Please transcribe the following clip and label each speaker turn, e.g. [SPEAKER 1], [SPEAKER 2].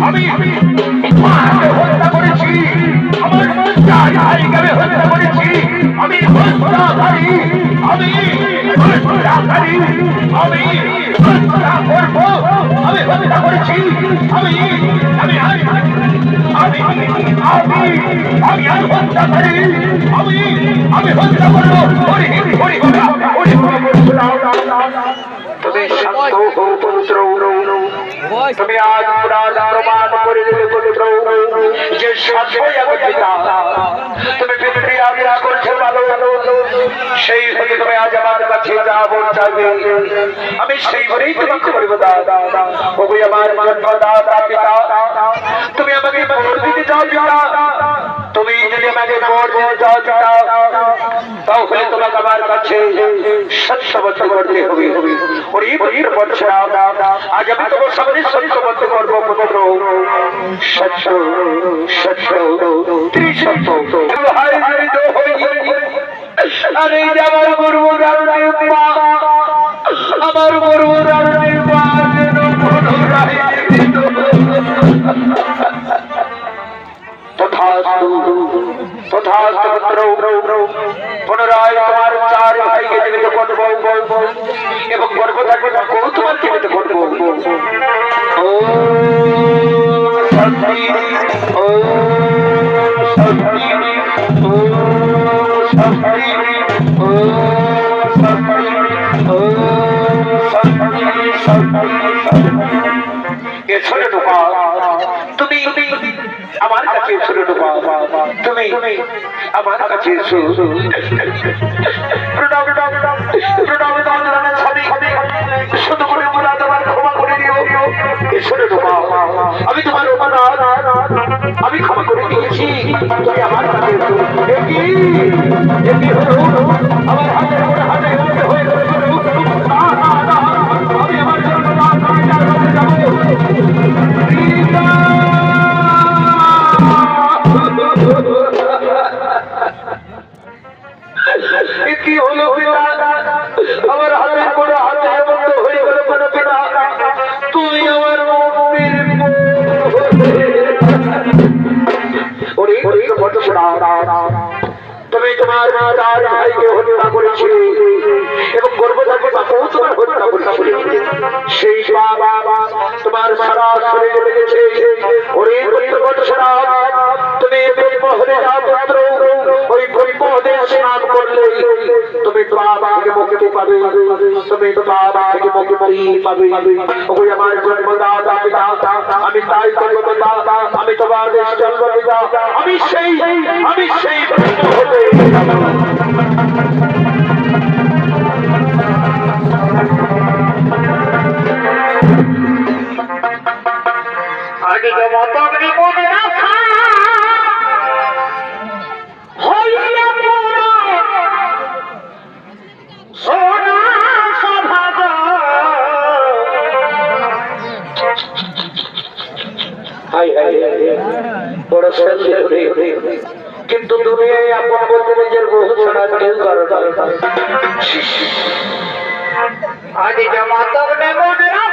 [SPEAKER 1] আমি মাকে হত্যা করেছি, আমার জায়গায় হত্যা করেছি, আমি হত্যাকারী, আমি হত্যাকারী, আমি হত্যা করব, আমি হত্যা করেছি, আমি আমি আমি আমি আমি আমি আর হত্যাকারী, আমি আমি হত্যা করবো। তুমি শান্ত হো পুত্র, তুমি আজ পুরাণ প্রমাণ করে দিলে পুত্র যে সত্যই আমি পিতা। তুমি পৃথিবীর আবিষ্কার করছো ভালো, সেই হয়ে তুমি আজ আমার কাছে যা বলবে আমি সেই বলেই তোমাকে বলব। দাদা ওই আমার জন্মদাতা পিতা, তুমি আমাকে বর দিতে চাও পিতা, তুমি যদি আমাকে বর দিতে চাও পিতা, তাহলে তোমাকে আমার কাছে সত্যবদ্ধ করতে হবে। ওরে পুত্র পরশুরাম, আজ আমি তোমার সামনে সত্যবদ্ধ করবো পুত্র। সত্য সত্য ত্রিসত্য। আরে আমার গর্ব আমার গর্ব পুনরায় তোমার চার ভাইকে জীবিত করবো এবং গর্ব থাকবে তোমার জীবিত করবো। ও শক্তি, ও শক্তি, ও শক্তি, ও শক্তি, ও শক্তি, শক্তি। এছাড়া ঢোকা তুমি আমার কাছে এসো ঢোকা, তুমি আমার কাছে এসো। শুধু করে তোমার ক্ষমা করে দিও। এসো ঢোকা, আমি তোমার অপরাধ আমি ক্ষমা করে দিয়েছি, তুমি আমার কাছে এসো। একই হলো আমার হাতে হাতে হয়ে গেল। আমি আমার জন্য যাবো। কি হলো আমার হাতের করে হাতে বন্ধ হয়ে গেল কোনো পিতা, তুমি আমার তুমি তোমার চার ভাইকে হত্যা করেছিলে এবং গর্ব থাকবে বাবাও তোমার হত্যা করেছিলে। সেই বাবা তোমার সারা শরীরে লেগেছে। ওরে তুমি মহলে যা পুত্র, ওই মহলে স্নান করলে তুমি বাবা থেকে মুক্তি পাবে, তুমি বাবা থেকে মুক্তি পাবে। ওই আমার জন্মদাতা পিতা, আমি তাই করবো দাদা, আমি তোমার জন্ম পিতা, আমি সেই হতে আগে মত মনে রাখা কিন্তু তুমি আপন বলতে নিজের বহু ছাড়া কেউ করো। আগে মত মনে রাখা